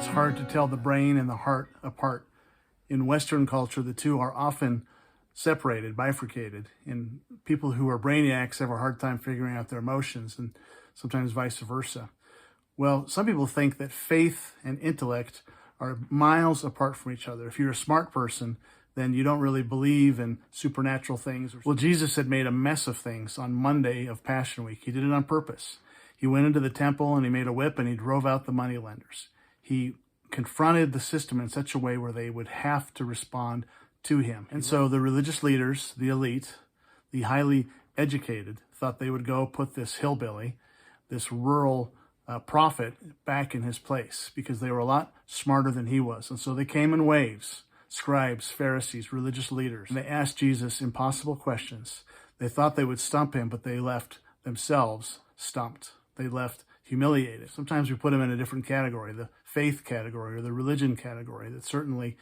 It's hard to tell the brain and the heart apart. In Western culture, the two are often separated, bifurcated, and people who are brainiacs have a hard time figuring out their emotions, and sometimes vice versa. Well, some people think that faith and intellect are miles apart from each other. If you're a smart person, then you don't really believe in supernatural things. Well, Jesus had made a mess of things on Monday of Passion Week. He did it on purpose. He went into the temple and he made a whip and he drove out the moneylenders. He confronted the system in such a way where they would have to respond to him. And so the religious leaders, the elite, the highly educated, thought they would go put this hillbilly, this rural prophet, back in his place because they were a lot smarter than he was. And so they came in waves, scribes, Pharisees, religious leaders. And they asked Jesus impossible questions. They thought they would stump him, but they left themselves stumped. They left humiliated. Sometimes we put him in a different category, the faith category or the religion category, that certainly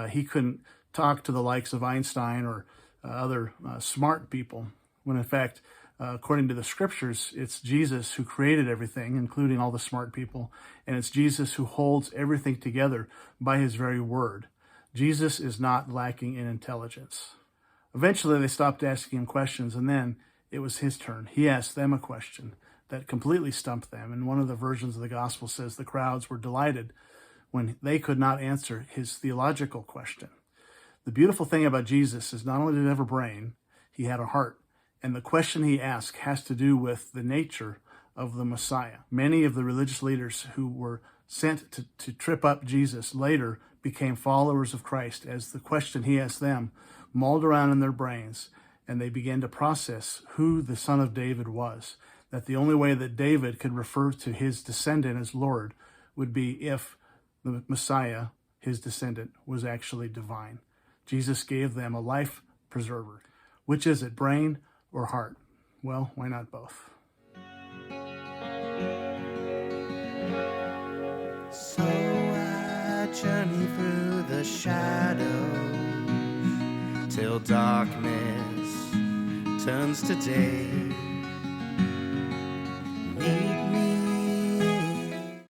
he couldn't talk to the likes of Einstein or other smart people, when in fact, according to the scriptures, it's Jesus who created everything, including all the smart people, and it's Jesus who holds everything together by his very word. Jesus is not lacking in intelligence. Eventually, they stopped asking him questions, and then it was his turn. He asked them a question that completely stumped them. And one of the versions of the gospel says the crowds were delighted when they could not answer his theological question. The beautiful thing about Jesus is not only did he have a brain, he had a heart. And the question he asked has to do with the nature of the Messiah. Many of the religious leaders who were sent to trip up Jesus later became followers of Christ as the question he asked them mulled around in their brains, and they began to process who the Son of David was. That the only way that David could refer to his descendant as Lord would be if the Messiah, his descendant, was actually divine. Jesus gave them a life preserver. Which is it, brain or heart? Well, why not both? So I journey through the shadows till darkness turns to day.